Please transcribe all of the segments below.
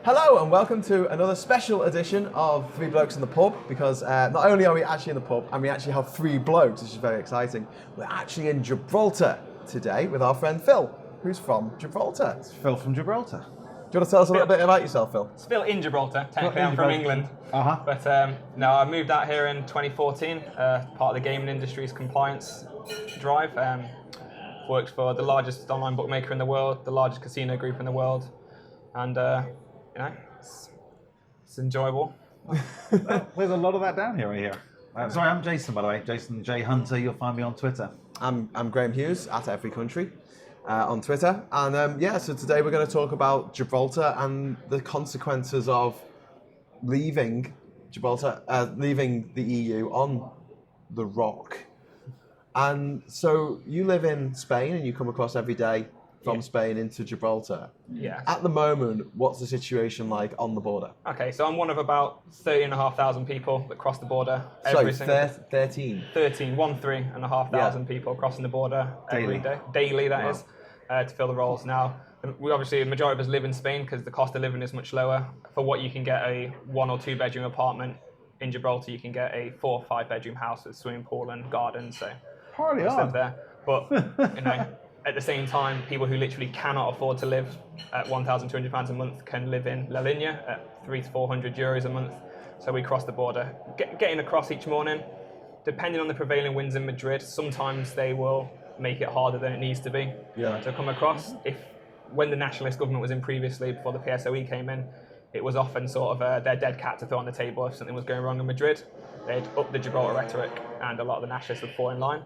Hello and welcome to another special edition of Three Blokes in the Pub, because not only are we actually in the pub and we actually have three blokes, which is very exciting, we're actually in Gibraltar today with our friend Phil, who's from Gibraltar. It's Phil from Gibraltar. Do you want to tell us a little bit about yourself, Phil? It's Phil in Gibraltar. Technically, I'm from England. But no, I moved out here in 2014, part of the gaming industry's compliance drive. Worked for the largest online bookmaker in the world, the largest casino group in the world, and you know, it's enjoyable. There's a lot of that down here, I hear. Sorry, I'm Jason, by the way. Jason J. Hunter. You'll find me on Twitter. I'm Graham Hughes, at Every Country, on Twitter. And yeah, so today we're going to talk about Gibraltar and the consequences of leaving Gibraltar, leaving the EU on the rock. And so you live in Spain and you come across every day from Spain into Gibraltar. Yeah. At the moment, what's the situation like on the border? Okay, so I'm one of about 30,500 people that cross the border every single 13,500 people crossing the border every day. Daily, that is, to fill the roles. Now, we obviously, the majority of us live in Spain because the cost of living is much lower. For what you can get a 1 or 2 bedroom apartment in Gibraltar, you can get a 4 or 5 bedroom house with swimming pool and garden. So live there. But you know, at the same time, people who literally cannot afford to live at £1,200 a month can live in La Linea at 300 to 400 euros a month. So we cross the border, getting across each morning. Depending on the prevailing winds in Madrid, sometimes they will make it harder than it needs to be to come across. When the nationalist government was in previously, before the PSOE came in, it was often sort of their dead cat to throw on the table if something was going wrong in Madrid. They'd up the Gibraltar rhetoric, and a lot of the nationalists would fall in line.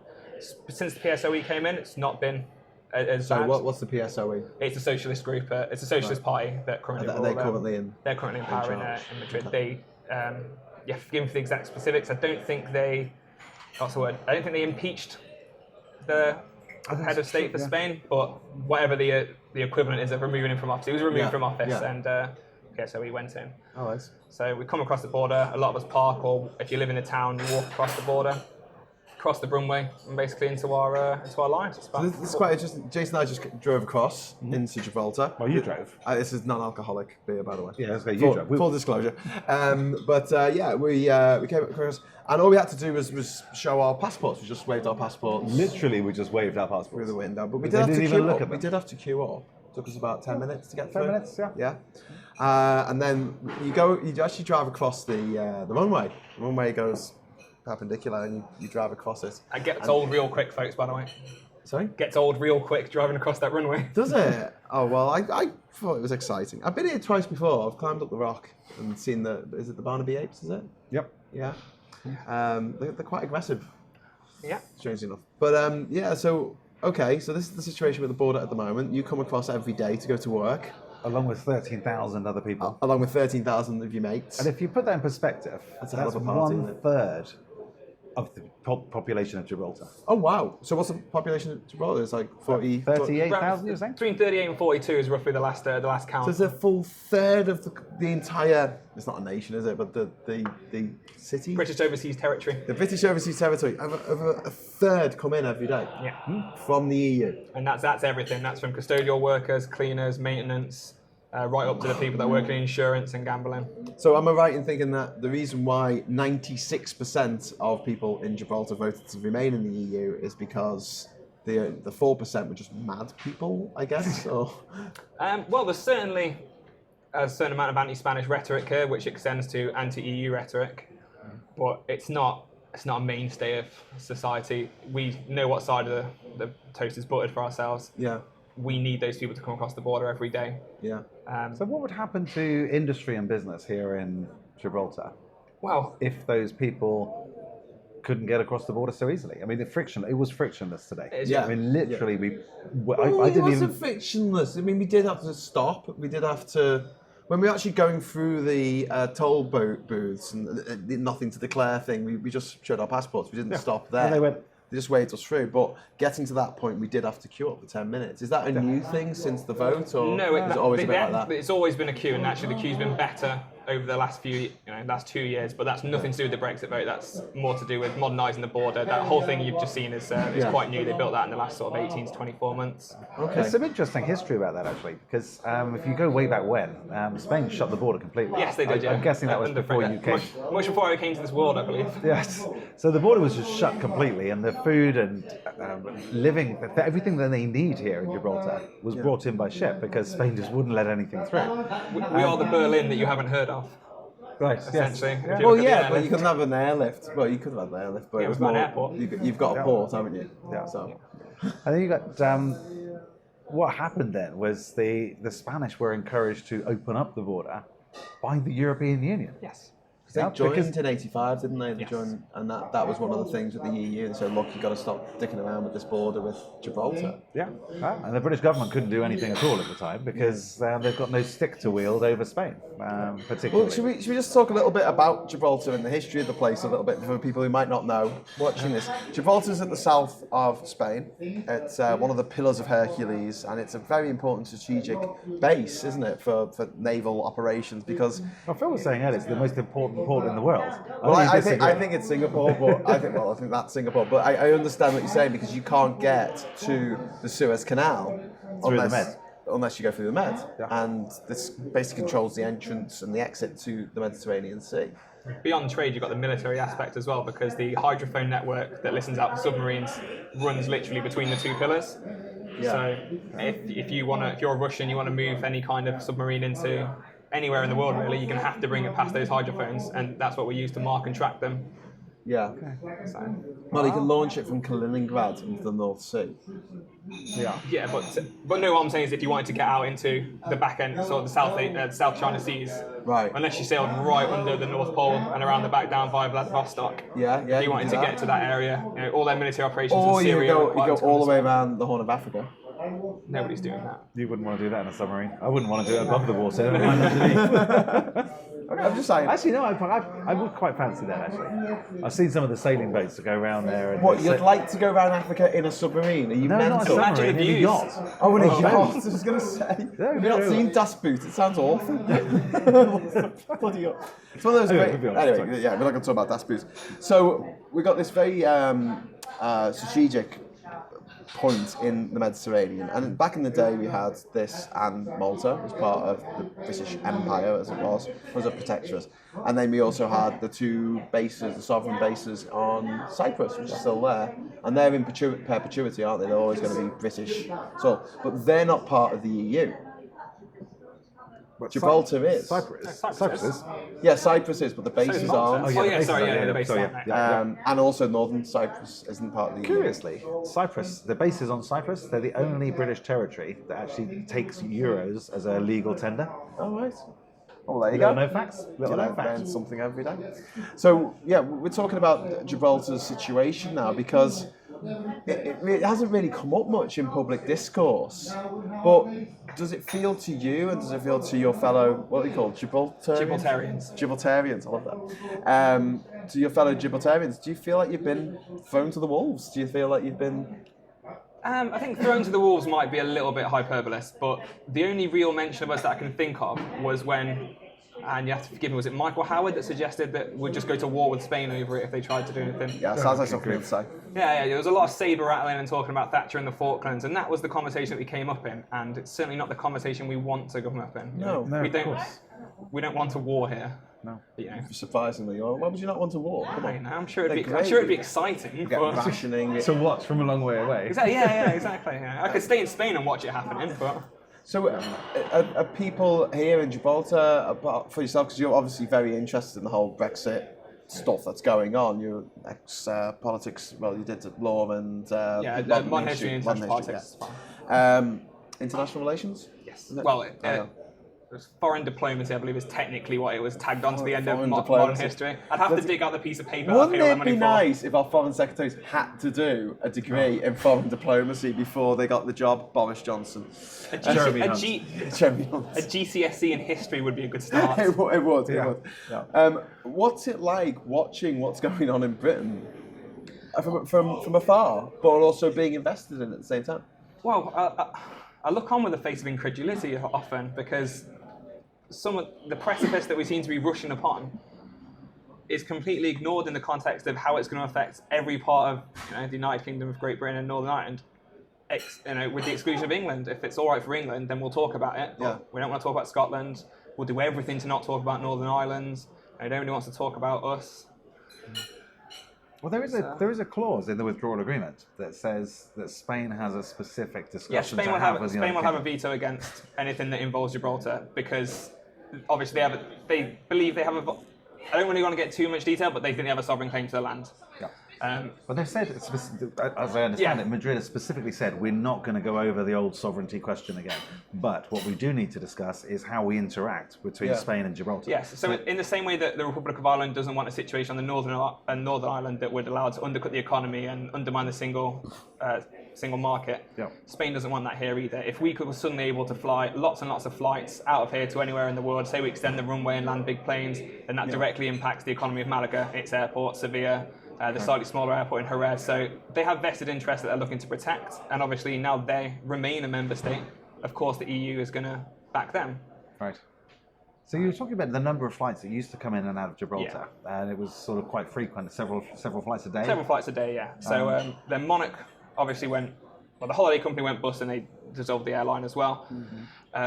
Since the PSOE came in, it's not been as bad. What's the PSOE? It's a socialist group. It's a socialist party that currently They're currently in power in Madrid. They, forgive me for the exact specifics. I don't think they. What's the word? I don't think they impeached the head of state for Spain, but whatever the equivalent is of removing him from office. He was removed from office, and so he went in. Oh, nice. So we come across the border. A lot of us park, or if you live in a town, you walk across the border, across the runway, and basically into our lives. So this is quite interesting. Jason and I just drove across into Gibraltar. Well, you drove. This is non-alcoholic beer, by the way. Yeah, okay, you drove. Full disclosure. We came across, and all we had to do was show our passports. We just waved our passports. Literally, we just waved our passports through the window, but we did have to queue up. We did have to queue up. It took us about 10 minutes to get through. 10 minutes, yeah. Yeah. And then you actually drive across the runway. The runway goes perpendicular, and you drive across it. It gets old real quick, folks, by the way. Sorry? Gets old real quick driving across that runway. Does it? Oh, well, I thought it was exciting. I've been here twice before. I've climbed up the rock and seen is it the Barnaby Apes, is it? Yep. Yeah. They're quite aggressive. Yeah. Strangely enough. But so this is the situation with the border at the moment. You come across every day to go to work. Along with 13,000 other people. Along with 13,000 of your mates. And if you put that in perspective, that's a hell of a party, isn't it? 1/3 of the population of Gibraltar. Oh, wow. So what's the population of Gibraltar? It's like 38,000, you're saying? Between 38 and 42 is roughly the last count. So it's a full third of the entire, it's not a nation, is it? But the city? British Overseas Territory. The British Overseas Territory. Over a third come in every day. Yeah. From the EU. And that's everything. That's from custodial workers, cleaners, maintenance, right up to the people that work in insurance and gambling. So am I right in thinking that the reason why 96% of people in Gibraltar voted to remain in the EU is because the 4% were just mad people, I guess? Or? Well, there's certainly a certain amount of anti-Spanish rhetoric here, which extends to anti-EU rhetoric, but it's not a mainstay of society. We know what side of the toast is buttered for ourselves. Yeah. We need those people to come across the border every day. Yeah. So what would happen to industry and business here in Gibraltar? Well, if those people couldn't get across the border so easily. I mean, it was frictionless today. Yeah. I mean, literally, it wasn't frictionless. I mean, we did have to stop. We did have to, when we were actually going through the toll booths and nothing to declare thing, we just showed our passports. We didn't stop there. And they just waved us through. But getting to that point, we did have to queue up for 10 minutes. Is that a new thing since the vote, or no, has it always been like that? It's always been a queue, and actually the queue's been better over the last last 2 years, but that's nothing to do with the Brexit vote. That's more to do with modernising the border. That whole thing you've just seen is quite new. They built that in the last sort of 18 to 24 months. Okay. There's some interesting history about that actually, because if you go way back when, Spain shut the border completely. Yes, they did. I'm guessing that was before you came. Much before I came to this world, I believe. Yes. So the border was just shut completely, and the food and everything that they need here in Gibraltar was brought in by ship because Spain just wouldn't let anything through. We are the Berlin that you haven't heard of. Right. Essentially. Yes. If you Well, look at the yeah, but airlift. you couldn't have an airlift. Well, you could have an airlift, but Yeah, it was we've got more. an airport. You've got a port, haven't you? Yeah. So. And then you got what happened then was the Spanish were encouraged to open up the border by the European Union. Yes. They Yeah, joined because- in '85, didn't they? They Yes. joined, and that was one of the things with the EU. They said, look, you've got to stop dicking around with this border with Gibraltar. Yeah, and the British government couldn't do anything at all at the time because they've got no stick to wield over Spain, particularly. Well, should we just talk a little bit about Gibraltar and the history of the place a little bit for people who might not know watching this? Gibraltar's at the south of Spain. It's one of the pillars of Hercules, and it's a very important strategic base, isn't it, for naval operations? Because Well, Phil was saying earlier it's the most important port in the world. well, think you I disagree. think it's Singapore, but I think that's Singapore. But I understand what you're saying because you can't get to the Suez Canal Through the Med. unless you go through the Med, Yeah. and this basically controls the entrance and the exit to the Mediterranean Sea. Beyond trade, you've got the military aspect as well, because the hydrophone network that listens out for submarines runs literally between the two pillars. Yeah. So if you're a Russian, you want to move any kind of submarine into anywhere in the world, really, you're going to have to bring it past those hydrophones, and that's what we use to mark and track them. Yeah. So, Well, you can launch it from Kaliningrad into the North Sea. yeah, but no, what I'm saying is if you wanted to get out into the back end, sort of the South China Seas, Right. unless you sailed right under the North Pole and around the back down via Vladivostok, Yeah, yeah. if you wanted to get to that area, all their military operations Or in you Syria. go require us to all the come way this way. around the Horn of Africa. Nobody's doing that. You wouldn't want to do that in a submarine. I wouldn't want to do it above the water. Never mind underneath. I'm just saying. Actually, no, I would quite fancy that, actually. I've seen some of the sailing boats that go around there. And What, you'd like to go around Africa in a submarine? Are you No, not a mental? submarine, in a views. yacht. Oh, in a Oh, yacht. no. I was going to say. No, Have you not no. seen Das Boot? It sounds awful. Bloody hell. It's one of those Anyway, great. moving on, Anyway, sorry. yeah, we're not going to talk about Das Boot. So we got this very strategic point in the Mediterranean, and back in the day we had this and Malta as part of the British Empire, as it was a protectorate, and then we also had the two bases, the sovereign bases on Cyprus, which is still there, and they're in perpetuity, aren't they? They're always going to be British, so but they're not part of the EU. But Gibraltar is. Cyprus. Cyprus is. Yeah, Cyprus is, but the bases Malta. aren't. Oh, yeah, sorry, bases are, the bases sorry, aren't, yeah. And also Northern Cyprus isn't part of the EU. Curiously, Cyprus, the bases on Cyprus, they're the only British territory that actually takes euros as a legal tender. Oh, right. Well, there you Little go. no facts. Little no Learn facts. something every day. So, yeah, we're talking about Gibraltar's situation now because it hasn't really come up much in public discourse. But does it feel to you and does it feel to your fellow, what are they called, Gibraltarians. Gibraltarians, I love that. To your fellow Gibraltarians, do you feel like you've been thrown to the wolves? Do you feel like you've been... I think thrown to the wolves might be a little bit hyperbolous, but the only real mention of us that I can think of was when, and you have to forgive me, was it Michael Howard that suggested that we'd just go to war with Spain over it if they tried to do anything? Yeah, sounds like something to say. Yeah, there was a lot of saber rattling and talking about Thatcher and the Falklands, and that was the conversation that we came up in, and it's certainly not the conversation we want to come up in. No, we don't want a war here. No. But, surprisingly. Why would you not want to war? Come on. I'm sure it'd They're be great. exciting. Get But rationing. To watch from a long way away. exactly, yeah, exactly. Yeah. I could stay in Spain and watch it happening, but So, are people here in Gibraltar, apart for yourself, because you're obviously very interested in the whole Brexit stuff that's going on. You're ex-politics, well, you did law and... modern history and international politics. International relations? Yes. Is it? Well, Yeah. it was foreign diplomacy, I believe, is technically what it was tagged on to the end of Foreign modern diplomacy. history. I'd have to dig out the piece of paper. Wouldn't I paid all that it money be for. nice if our foreign secretaries had to do a degree in foreign diplomacy before they got the job, Boris Johnson? Jeremy Hunt. Jeremy Hunt. A GCSE in history would be a good start. It would. Yeah. Yeah. What's it like watching what's going on in Britain from afar, but also being invested in it at the same time? Well, I look on with a face of incredulity often because some of the precipice that we seem to be rushing upon is completely ignored in the context of how it's going to affect every part of the United Kingdom of Great Britain and Northern Ireland. With the exclusion of England. If it's all right for England, then we'll talk about it. But we don't want to talk about Scotland. We'll do everything to not talk about Northern Ireland. Nobody wants to talk about us. Well, there is a clause in the withdrawal agreement that says that Spain has a specific discussion Spain to have with the Spain United will have a Kingdom. veto against anything that involves Gibraltar because obviously they believe they have a. I don't really want to get too much detail, but they think they have a sovereign claim to the land. But they've said, as I understand it, Madrid has specifically said we're not going to go over the old sovereignty question again. But what we do need to discuss is how we interact between Spain and Gibraltar. Yes. So in the same way that the Republic of Ireland doesn't want a situation on the Northern Ireland that would allow it to undercut the economy and undermine the single market, Spain doesn't want that here either. If we were suddenly able to fly lots and lots of flights out of here to anywhere in the world, say we extend the runway and land big planes, then that directly impacts the economy of Malaga, its airport, Sevilla, the slightly smaller airport in Jerez. So they have vested interests that they're looking to protect. And obviously now they remain a member state. Of course, the EU is going to back them. Right. So you were talking about the number of flights that used to come in and out of Gibraltar, and it was sort of quite frequent, several flights a day. Several flights a day, yeah. So then Monarch obviously the holiday company went bust and they dissolved the airline as well.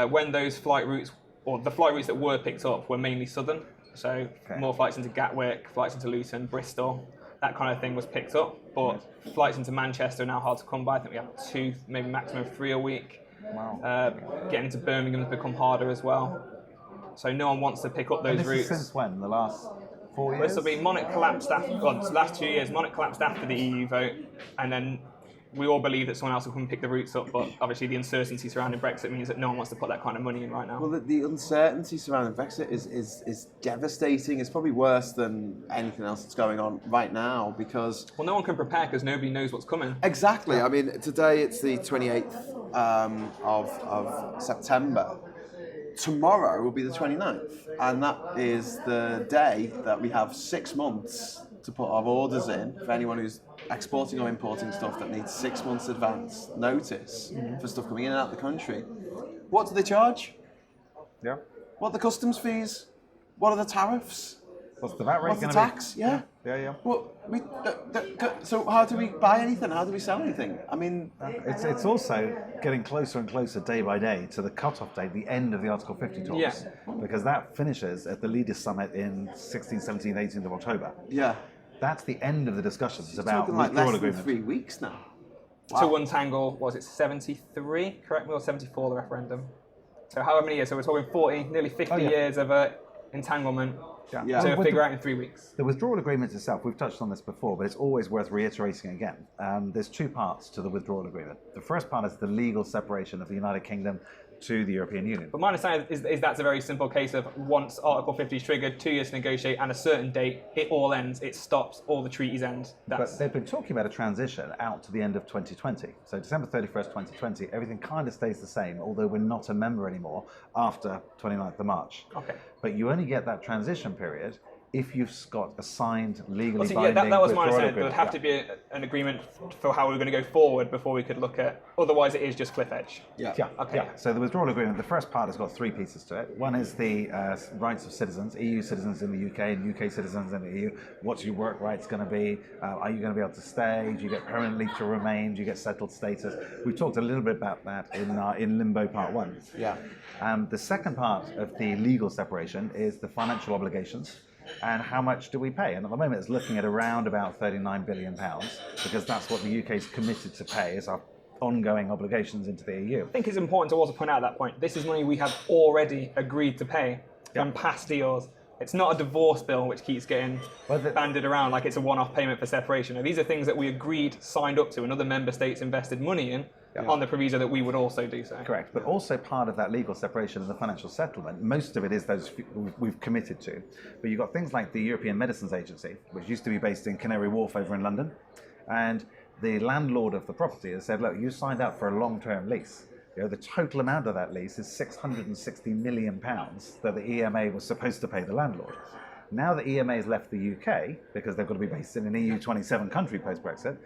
When those flight routes, or the flight routes that were picked up were mainly southern, so more flights into Gatwick, flights into Luton, Bristol, that kind of thing was picked up. But flights into Manchester are now hard to come by. I think we have 2, maybe maximum 3 a week. Wow. Getting into Birmingham has become harder as well. So no one wants to pick up those and this routes. Is since when? The last 4 years? Well, this will be Monarch collapsed after, the last 2 years. Monarch collapsed after the EU vote, and then we all believe that someone else will come and pick the routes up, but obviously the uncertainty surrounding Brexit means that no one wants to put that kind of money in right now. Well, the uncertainty surrounding Brexit is devastating. It's probably worse than anything else that's going on right now because... Well, no one can prepare because nobody knows what's coming. Exactly. I mean, today it's the 28th of September. Tomorrow will be the 29th, and that is the day that we have 6 months to put our orders in for anyone who's exporting or importing stuff that needs 6 months advance notice for stuff coming in and out of the country. What do they charge? Yeah. What are the customs fees? What are the tariffs? What's the VAT rate What's the going tax? to be? Yeah. Well, so how do we buy anything? How do we sell anything? I mean... It's also getting closer and closer day by day to the cut-off date, the end of the Article 50 talks, because that finishes at the Leaders' Summit in 16th, 17th, 18th of October. Yeah. That's the end of the discussions about talking like withdrawal less than agreement. 3 weeks now. Wow. To untangle, was it 73, correct me, or 74, the referendum? So however many years? So we're talking 40, nearly 50 years of entanglement to figure out in 3 weeks. The withdrawal agreement itself, we've touched on this before, but it's always worth reiterating again. There's 2 parts to the withdrawal agreement. The first part is the legal separation of the United Kingdom to the European Union. But my understanding is that's a very simple case of once Article 50 is triggered, 2 years to negotiate, and a certain date, it all ends, it stops, all the treaties end. But they've been talking about a transition out to the end of 2020. So December 31st, 2020, everything kind of stays the same, although we're not a member anymore after 29th of March. Okay. But you only get that transition period if you've got a signed, legally So, binding that was my withdrawal understanding. There would agreement. have to be an agreement for how we were going to go forward before we could look at. Otherwise, it is just cliff edge. Yeah. So the withdrawal agreement, the first part has got 3 pieces to it. One is the rights of citizens, EU citizens in the UK and UK citizens in the EU. What's your work rights going to be? Are you going to be able to stay? Do you get permanent leave to remain? Do you get settled status? We talked a little bit about that in Limbo Part 1. Yeah. The second part of the legal separation is the financial obligations. And how much do we pay? And at the moment it's looking at around about £39 billion because that's what the UK is committed to pay as our ongoing obligations into the EU. I think it's important to also point out at that point, this is money we have already agreed to pay from past deals. It's not a divorce bill which keeps getting banded around like it's a one-off payment for separation. These are things that we agreed, signed up to, and other member states invested money in on the proviso that we would also do so. Correct, but also part of that legal separation and the financial settlement, most of it is those we've committed to. But you've got things like the European Medicines Agency, which used to be based in Canary Wharf over in London, and the landlord of the property has said, look, you signed up for a long-term lease. The total amount of that lease is £660 million that the EMA was supposed to pay the landlord. Now the EMA has left the UK, because they've got to be based in an EU 27 country post-Brexit,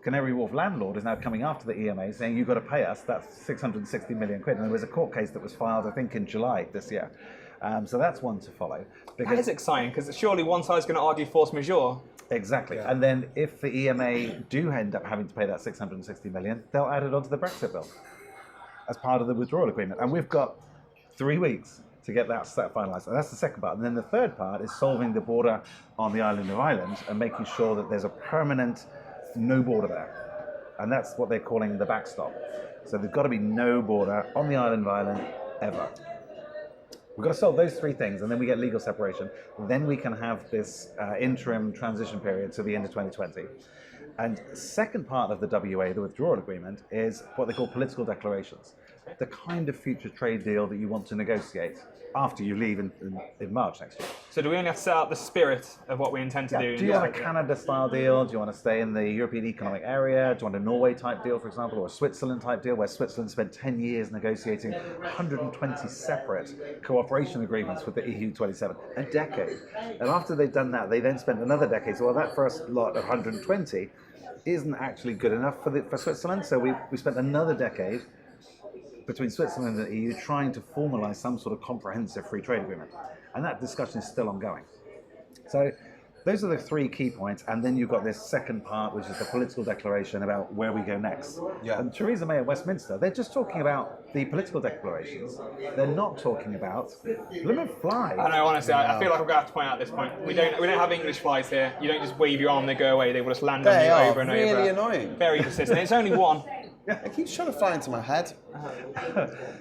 Canary Wharf landlord is now coming after the EMA saying, you've got to pay us that 660 million quid. And there was a court case that was filed, I think, in July this year. So that's one to follow. That is exciting, because surely one side's going to argue force majeure. Exactly. Yeah. And then if the EMA do end up having to pay that 660 million, they'll add it onto the Brexit bill as part of the withdrawal agreement. And we've got 3 weeks to get that finalised. And that's the second part. And then the third part is solving the border on the island of Ireland and making sure that there's a permanent no border there. And that's what they're calling the backstop. So there's got to be no border on the island of Ireland ever. We've got to solve those 3 things, and then we get legal separation. Then we can have this interim transition period to the end of 2020. And second part of the WA, the withdrawal agreement, is what they call political declarations. The kind of future trade deal that you want to negotiate after you leave in March next year. So do we only have to set out the spirit of what we intend to do? Do you want a Canada-style deal? Do you want to stay in the European Economic Area? Do you want a Norway-type deal, for example, or a Switzerland-type deal, where Switzerland spent 10 years negotiating 120 separate cooperation agreements with the EU 27? A decade. And after they've done that, they then spent another decade. So, well, that first lot of 120 isn't actually good enough for Switzerland. So we spent another decade between Switzerland and the EU trying to formalise some sort of comprehensive free trade agreement. And that discussion is still ongoing. So those are the 3 key points. And then you've got this second part, which is the political declaration about where we go next. Yeah. And Theresa May at Westminster, they're just talking about the political declarations. They're not talking about limit fly. I know, honestly, I feel like I'm going to have to point out at this point. We don't have English flies here. You don't just wave your arm, they go away. They will just land on you over and over. They are really annoying. Very persistent. It's only one. It keeps trying to fly into my head.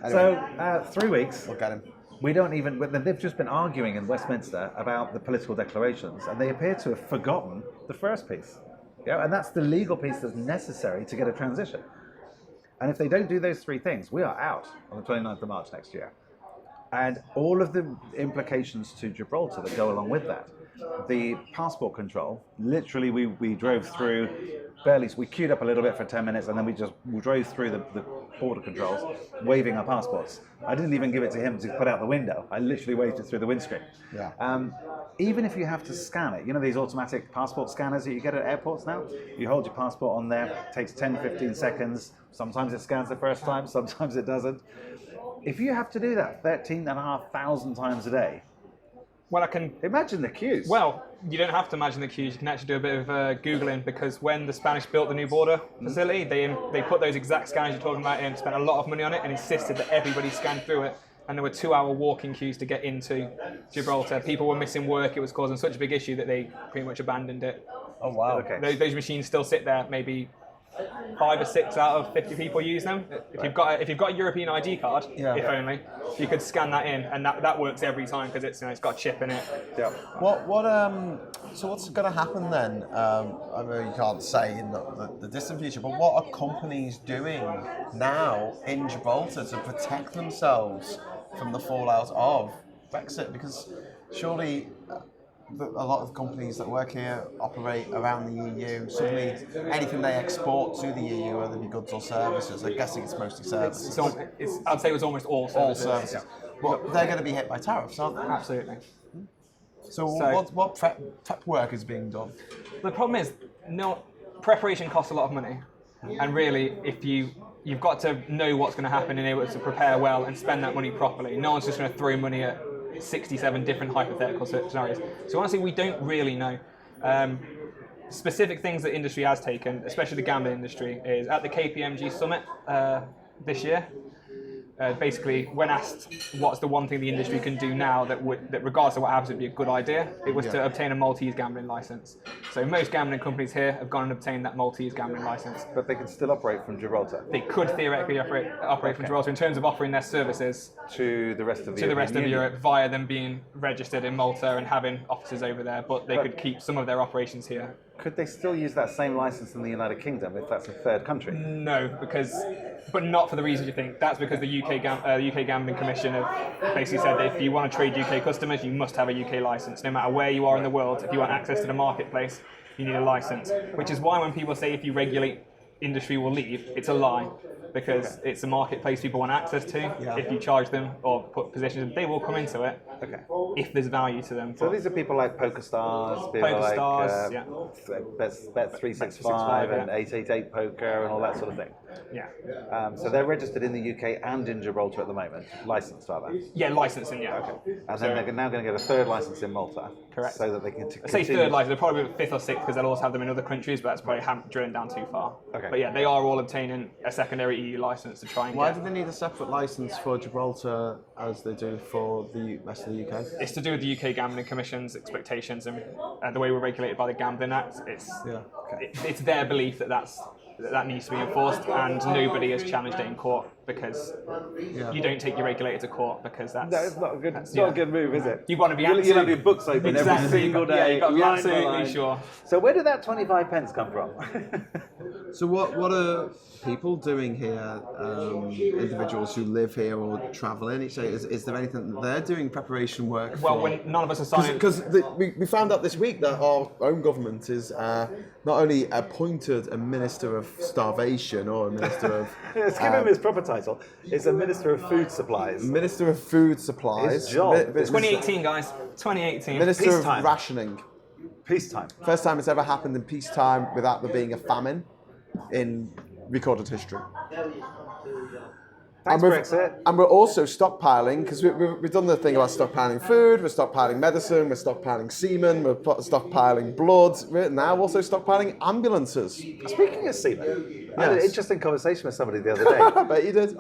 So 3 weeks. Look at him. We don't even, they've just been arguing in Westminster about the political declarations, and they appear to have forgotten the first piece. Yeah, and that's the legal piece that's necessary to get a transition. And if they don't do those 3 things, we are out on the 29th of March next year. And all of the implications to Gibraltar that go along with that. The passport control, literally we drove through, we queued up a little bit for 10 minutes, and then we drove through the border controls, waving our passports. I didn't even give it to him to put out the window. I literally waved it through the windscreen. Yeah. Even if you have to scan it, you know these automatic passport scanners that you get at airports now? You hold your passport on there, it takes 10, 15 seconds. Sometimes it scans the first time, sometimes it doesn't. If you have to do that 13,500 times a day, well, I can imagine the queues. Well, you don't have to imagine the queues. You can actually do a bit of Googling, because when the Spanish built the new border facility, they put those exact scanners you're talking about in, spent a lot of money on it, and insisted that everybody scanned through it. And there were 2-hour walking queues to get into Gibraltar. People were missing work. It was causing such a big issue that they pretty much abandoned it. Oh, wow. Okay. Those machines still sit there. Maybe 5 or 6 out of 50 people use them. If you've got a European ID card, if only, you could scan that in, and that works every time, because it's got a chip in it. Yeah. So what's going to happen then? I know you can't say in the distant future, but what are companies doing now in Gibraltar to protect themselves from the fallout of Brexit? Because surely a lot of companies that work here operate around the EU. Suddenly, anything they export to the EU, whether it be goods or services, I'm guessing it's mostly services. I'd say it was almost all services. All services. But they're going to be hit by tariffs, aren't they? Absolutely. So what prep work is being done? The problem is, preparation costs a lot of money, and really, if you've got to know what's going to happen and able to prepare well and spend that money properly. No one's just going to throw money at 67 different hypothetical scenarios. So honestly, we don't really know. Specific things that industry has taken, especially the gambling industry, is at the KPMG summit this year. Basically, when asked what's the one thing the industry can do now that regardless of what happens would be a good idea, it was to obtain a Maltese gambling license. So most gambling companies here have gone and obtained that Maltese gambling license. But they can still operate from Gibraltar? They could theoretically operate from Gibraltar in terms of offering their services to the rest of Europe via them being registered in Malta and having offices over there, but they could keep some of their operations here. Could they still use that same license in the United Kingdom if that's a third country? No, but not for the reasons you think. That's because the UK Gambling Commission have basically said that if you want to trade UK customers, you must have a UK license. No matter where you are in the world, if you want access to the marketplace, you need a license. Which is why when people say if you regulate, industry will leave, it's a lie. Because it's a marketplace people want access to. Yeah. If you charge them or put positions, they will come into it. Okay. If there's value to them. So these are people like PokerStars, Bet365 and 888 Poker and all that sort of thing. Yeah. So they're registered in the UK and in Gibraltar at the moment, licensed, are they? Yeah, licensing, yeah. Okay. And then they're now going to get a third license in Malta. Correct. So that they can I say third license, they're probably fifth or sixth because they'll also have them in other countries, but that's probably drilling down too far. Okay. But yeah, they are all obtaining a secondary EU license to try and Why get... do they need a separate license for Gibraltar as they do for the rest of the UK? It's to do with the UK Gambling Commission's expectations and the way we're regulated by the Gambling Act. It's their belief that needs to be enforced, and nobody has challenged it in court because you don't take your regulator to court because that's... No, it's not a good, not a good move, is it? You want to be You'll have your books open every single day. Yeah, you've got to be line by absolutely line. sure. So where did that 25 pence come from? So what are people doing here, individuals who live here or travel in each day? Is there anything that they're doing preparation work for? Well, when none of us are signing... Because we found out this week that our own government is not only appointed a Minister of Starvation or a Minister of... Let's give him his proper title. It's a Minister of Food Supplies. Minister of Food Supplies. His job. 2018, guys. 2018. Minister Peacetime. of Rationing. Peacetime. First time it's ever happened in peacetime without there being a famine in recorded history. Thanks, Brexit. And we're also stockpiling, because we've done the thing about stockpiling food, we're stockpiling medicine, we're stockpiling semen, we're stockpiling blood, we're now also stockpiling ambulances. Speaking of semen, I had an interesting conversation with somebody the other day. I bet you did.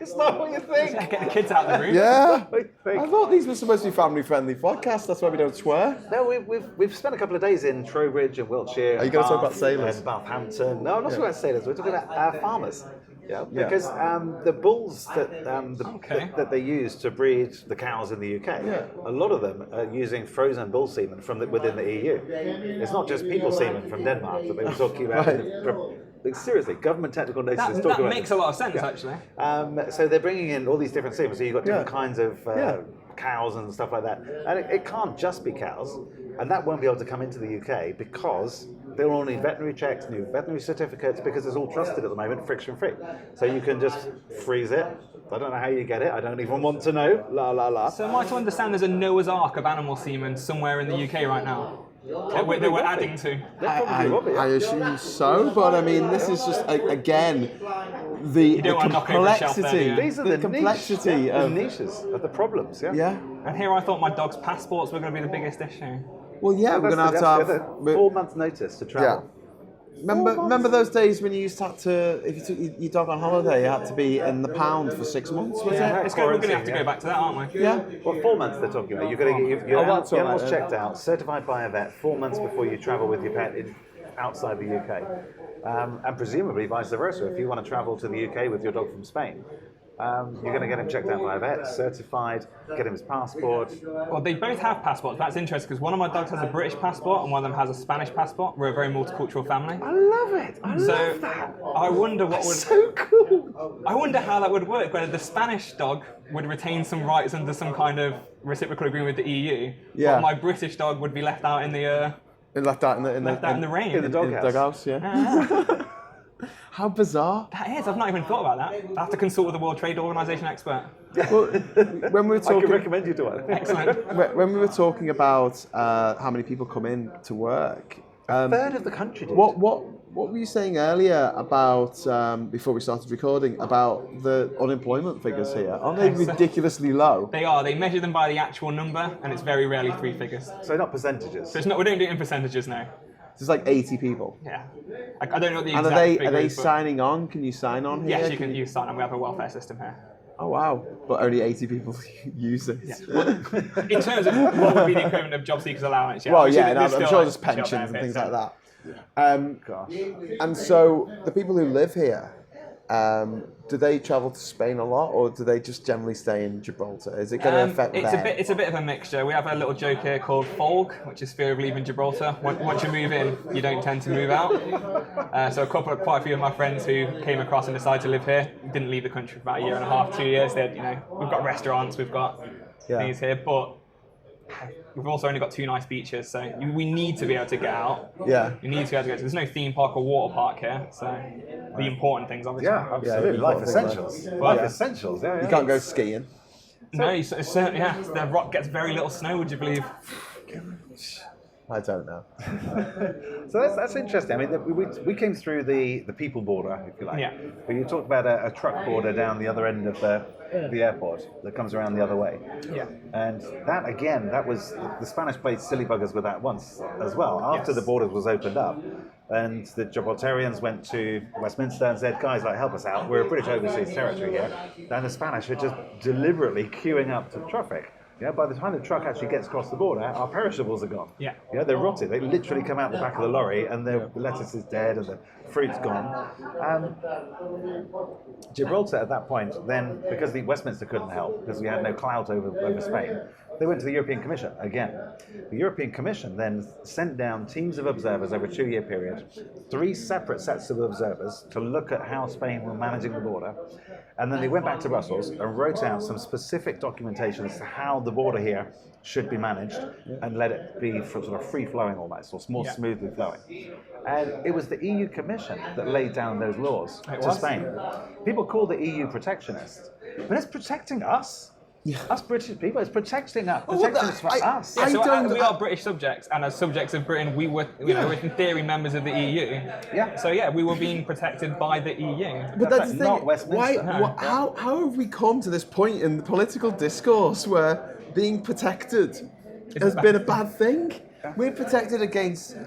It's not what you think. Get the kids out of the room. Yeah. I I thought these were supposed to be family-friendly podcasts, that's why we don't swear. No, we've spent a couple of days in Trowbridge and Wiltshire. Are you going to talk about sailors? And Bathhampton. No, I'm not talking about sailors. We're talking about farmers. Yeah, because the bulls that they use to breed the cows in the UK, a lot of them are using frozen bull semen from within the EU. It's not just people semen from Denmark that they were talking about. Like, seriously, government technical notice is talking about. That makes a lot of sense, actually. So they're bringing in all these different semen. So you've got different kinds of cows and stuff like that. And it can't just be cows. And that won't be able to come into the UK because they'll all need veterinary checks, new veterinary certificates, because it's all trusted at the moment, friction-free. So you can just freeze it. I don't know how you get it. I don't even want to know. La, la, la. So am I to understand there's a Noah's Ark of animal semen somewhere in the UK right now? That we're adding to. I assume so, but I mean, this is just again the complexity. These are the complexity of the niches of the problems. Yeah. And here I thought my dog's passports were going to be the biggest issue. Well, yeah, we're going to have 4 months notice to travel. Yeah. Remember those days when you used to have to, if you took your dog on holiday, you had to be in the pound for 6 months, was it? We're going to have to go back to that, aren't we? Yeah. Well, 4 months they're talking about. You've got to get your animals checked out, certified by a vet 4 months before you travel with your pet outside the UK. And presumably vice versa. If you want to travel to the UK with your dog from Spain, you're going to get him checked out by a vet, certified, get him his passport. Well, they both have passports. That's interesting because one of my dogs has a British passport and one of them has a Spanish passport. We're a very multicultural family. I love it. I love that. I wonder what would... So cool. I wonder how that would work, whether the Spanish dog would retain some rights under some kind of reciprocal agreement with the EU, but my British dog would be left out in the... left out in the rain. In the doghouse. Yeah. How bizarre. That is, I've not even thought about that. I have to consult with the World Trade Organization expert. Well, when we were talking, I can recommend you to one. Excellent. When we were talking about how many people come in to work, a third of the country did. What were you saying earlier about, before we started recording, about the unemployment figures here? Aren't they ridiculously low? They are. They measure them by the actual number, and it's very rarely 3 figures. So not percentages. So it's not. We don't do it in percentages now. There's like 80 people. Yeah. I don't know what the and exact figure are they is, but signing on? Can you sign on here? yes, you can sign on. We have a welfare system here. Oh wow! But only 80 people use it. Yeah. Well, in terms of what would be the equivalent of job seekers allowance, well, yeah, and I'm sure there's pensions and things like that. Gosh. And so the people who live here, do they travel to Spain a lot, or do they just generally stay in Gibraltar? Is it going to affect them? It's a bit of a mixture. We have a little joke here called FOLG, which is fear of leaving Gibraltar. Once you move in, you don't tend to move out. So quite a few of my friends who came across and decided to live here didn't leave the country for about a year and a half, 2 years. They had, we've got restaurants, we've got things here, but we've also only got 2 nice beaches, so we need to be able to get out. Yeah. We need to be able to get to. There's no theme park or water park here, so the important things, obviously. Yeah, absolutely. Life essentials. Life essentials. Yeah, you can't go skiing. No, certainly, yeah. The rock gets very little snow, would you believe? I don't know. So that's interesting. I mean, we came through the people border, if you like. Yeah. But you talk about a truck border down the other end of the airport that comes around the other way. Yeah. And that, again, that was, the Spanish played silly buggers with that once as well. After the border was opened up, and the Gibraltarians went to Westminster and said, guys, like, help us out. We're a British overseas territory here. And the Spanish are just deliberately queuing up to traffic. Yeah, by the time the truck actually gets across the border, our perishables are gone. Yeah. Yeah, they're rotted. They literally come out the back of the lorry, and the lettuce is dead, and the fruit's gone. Gibraltar at that point, then, because the Westminster couldn't help, because we had no clout over Spain, they went to the European Commission again. The European Commission then sent down teams of observers over a 2-year period, 3 separate sets of observers to look at how Spain were managing the border. And then they went back to Brussels and wrote out some specific documentation as to how the border here should be managed and let it be sort of free-flowing almost, or more smoothly flowing. And it was the EU Commission that laid down those laws to Spain. People call the EU protectionist, but it's protecting us. Us British people, it's protecting us. Us. Yeah, so we are British subjects, and as subjects of Britain, we were, we're in theory members of the EU. Yeah. So yeah, we were being protected by the EU. But that's the thing. Not Westminster. How have we come to this point in the political discourse where being protected has been a bad thing? We're protected against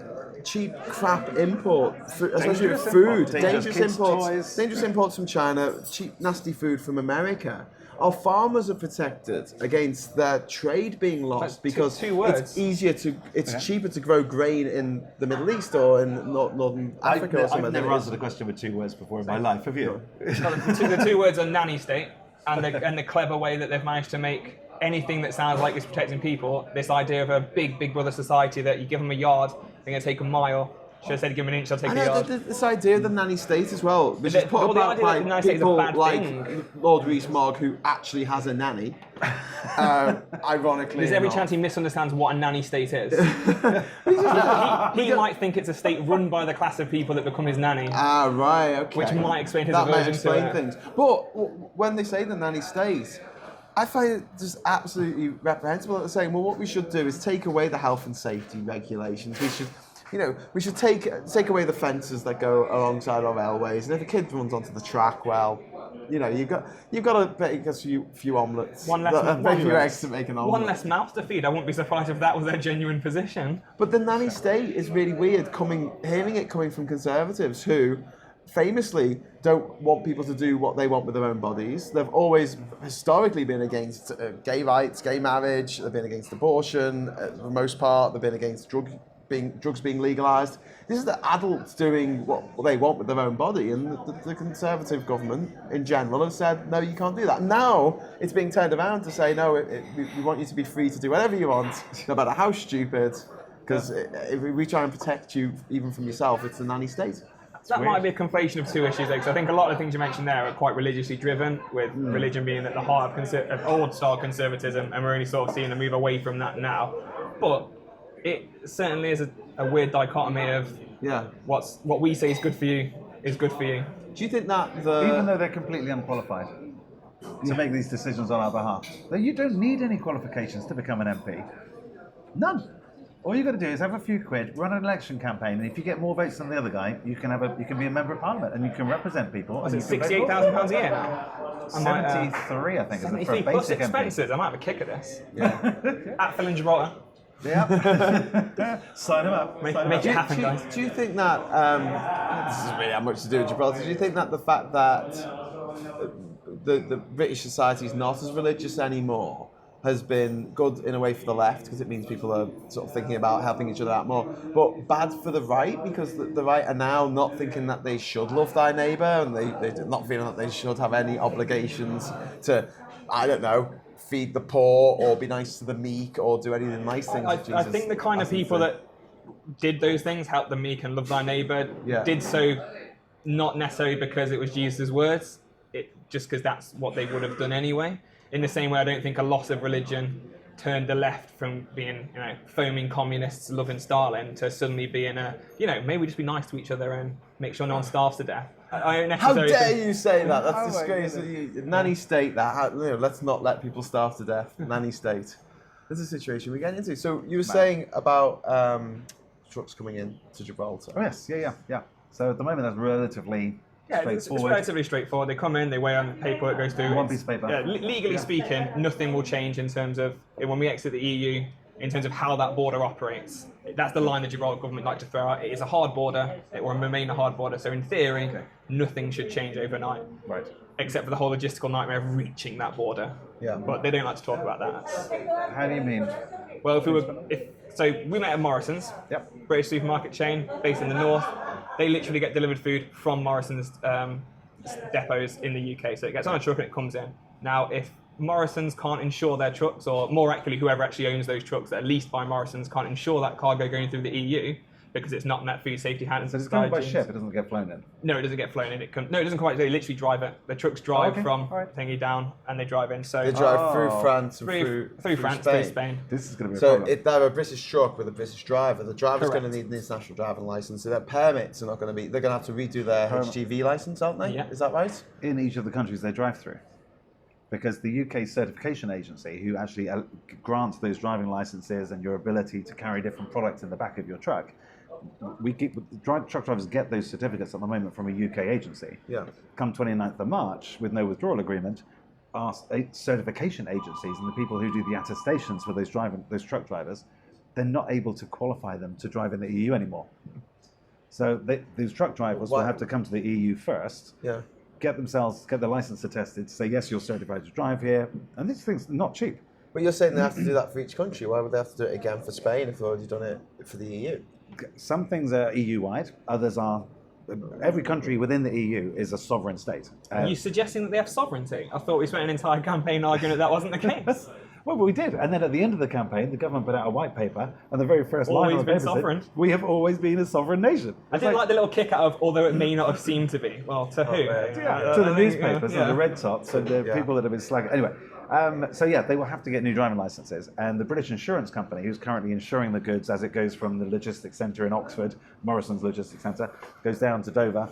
cheap crap import, especially with food, dangerous imports from China, cheap nasty food from America. Our farmers are protected against their trade being lost because it's easier it's cheaper to grow grain in the Middle East or in northern Africa or somewhere. I've never answered a question with 2 words before in my life, have you? The 2 words are nanny state, and the clever way that they've managed to make anything that sounds like it's protecting people, this idea of a big brother society that you give them a yard, they're going to take a mile. Should have said give them an inch, I'll take a yard. This idea of the nanny state as well, which is put about by people like Lord Rees-Mogg, who actually has a nanny. Ironically, there's every chance he misunderstands what a nanny state is. he might think it's a state run by the class of people that become his nanny. Ah, right, okay. Which might explain his aversion to it. Things. But when they say the nanny state, I find it just absolutely reprehensible that they're saying, well, what we should do is take away the health and safety regulations. We should take away the fences that go alongside our railways, and if a kid runs onto the track, well, you've got to make a few omelettes. One eggs to make an omelette. One less mouth to feed. I wouldn't be surprised if that was their genuine position. But the nanny state is really weird. Hearing it coming from Conservatives who famously don't want people to do what they want with their own bodies. They've always historically been against gay rights, gay marriage. They've been against abortion for the most part. They've been against drugs being legalised. This is the adults doing what they want with their own body, and the Conservative government in general has said, no, you can't do that. Now it's being turned around to say, no, we want you to be free to do whatever you want, no matter how stupid, because if we try and protect you even from yourself, it's the nanny state. That might be a conflation of 2 issues, because I think a lot of the things you mentioned there are quite religiously driven, with religion being at the heart of old-style conservatism, and we're only sort of seeing a move away from that now. But it certainly is a weird dichotomy of what we say is good for you is good for you. Do you think that even though they're completely unqualified to make these decisions on our behalf, you don't need any qualifications to become an MP. None. All you've got to do is have a few quid, run an election campaign, and if you get more votes than the other guy, you can be a member of parliament and you can represent people. Is it £68,000 a year now? 73, I think. 73 is for a plus basic expenses. MP. I might have a kick at this. At Phil and Gibraltar. Yeah. Sign them up. Make it happen, guys. Do you think that this doesn't really have much to do with Gibraltar? Do you think that the fact that the British society is not as religious anymore has been good in a way for the left, because it means people are sort of thinking about helping each other out more, but bad for the right because the right are now not thinking that they should love thy neighbour, and they're not feeling that they should have any obligations to, I don't know, feed the poor or be nice to the meek or do any of the nice things. I think the kind of people that did those things, help the meek and love thy neighbour, did so not necessarily because it was Jesus' words, just because that's what they would have done anyway. In the same way, I don't think a loss of religion turned the left from being, foaming communists loving Stalin to suddenly being maybe just be nice to each other and make sure no one starves to death. I don't necessarily. How dare you say that? That's disgraceful. Nanny state. Let's not let people starve to death. Nanny state. This is a situation we get into. So you were saying about trucks coming in to Gibraltar. Oh, yes, yeah. So at the moment, that's relatively It's straightforward. relatively straightforward. They come in, they weigh on the paperwork goes through. One piece of paper. Yeah, legally speaking, nothing will change in terms of when we exit the EU, in terms of how that border operates. That's the line the Gibraltar government like to throw out. It is a hard border. It will remain a hard border. So in theory, nothing should change overnight. Right. Except for the whole logistical nightmare of reaching that border. Yeah. But they don't like to talk about that. How do you mean? Well, so we met at Morrison's, Yep. British supermarket chain based in the north. They literally get delivered food from Morrison's depots in the UK. So it gets on a truck and it comes in. Now, if Morrison's can't insure their trucks, or more accurately, whoever actually owns those trucks that are leased by Morrison's can't insure that cargo going through the EU because it's not met food safety standards. So it's going by ship, it doesn't get flown in? No, it doesn't get flown in. It doesn't quite. They literally drive it. The trucks drive from Alright. thingy down and they drive in. So They drive through France and through France, through Spain. This is going to be a So problem. they have a British truck with a British driver. The driver's Correct. going to need an international driving license. So their permits are not going to be. They're going to have to redo their HGV license, aren't they? Yeah. Is that right? In each of the countries they drive through. Because the UK certification agency, who actually grants those driving licenses and your ability to carry different products in the back of your truck, truck drivers get those certificates at the moment from a UK agency. Yeah. Come 29th of March, with no withdrawal agreement, our certification agencies and the people who do the attestations for those truck drivers, they're not able to qualify them to drive in the EU anymore. So these truck drivers will have to come to the EU first, Yeah. get their license attested, say yes, you're certified to drive here, and these things are not cheap. But you're saying they have to do that for each country. Why would they have to do it again for Spain if they've already done it for the EU? Some things are EU-wide, others are. Every country within the EU is a sovereign state. Are you suggesting that they have sovereignty? I thought we spent an entire campaign arguing that wasn't the case. Well, we did, and then at the end of the campaign, the government put out a white paper, and the very first line Always on the been paper said, sovereign. "We have always been a sovereign nation." I did like the little kick out of, although it may not have seemed to be. Well, to who? to the newspapers and the red tops and the Yeah. people that have been slagging. Anyway, so yeah, they will have to get new driving licenses, and the British insurance company, who's currently insuring the goods as it goes from the logistics centre in Oxford, Morrison's logistics centre, goes down to Dover.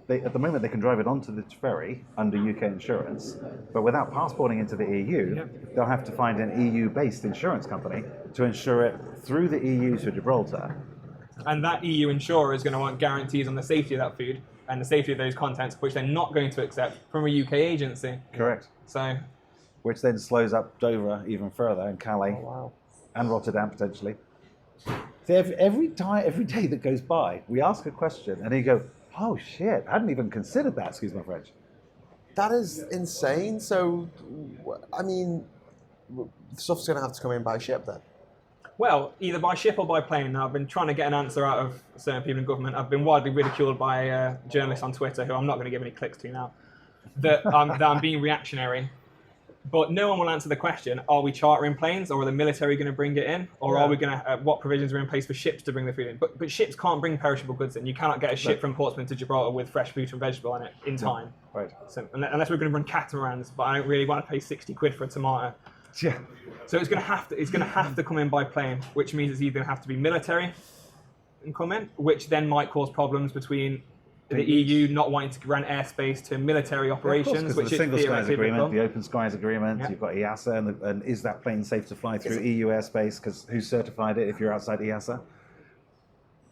At the moment, they can drive it onto the ferry under UK insurance, but without passporting into the EU, they'll have to find an EU-based insurance company to insure it through the EU to Gibraltar. And that EU insurer is going to want guarantees on the safety of that food and the safety of those contents, which they're not going to accept from a UK agency. Correct. So, Which then slows up Dover even further, and Calais, and Rotterdam potentially. So every day that goes by, we ask a question, and you go, "Oh shit! I hadn't even considered that." Excuse my French. That is insane. So, I mean, stuff's going to have to come in by ship then. well, either by ship or by plane. Now, I've been trying to get an answer out of certain people in government. I've been widely ridiculed by journalists on Twitter, who I'm not going to give any clicks to now, that I'm being reactionary. But no one will answer the question, are we chartering planes, or are the military going to bring it in? Or are we going to, what provisions are in place for ships to bring the food in? But ships can't bring perishable goods in. You cannot get a ship from Portsmouth to Gibraltar with fresh fruit and vegetable on it in time. Right. So, unless we're going to run catamarans, but I don't really want to pay 60 quid for a tomato. Yeah. So it's going to have to come in by plane, which means it's either going to have to be military and come in, which then might cause problems between the EU not wanting to grant airspace to military operations, which which the is Single Skies theoretically Agreement, become. the Open Skies Agreement, Yeah. you've got EASA, and is that plane safe to fly through EU airspace? Because who certified it if you're outside EASA?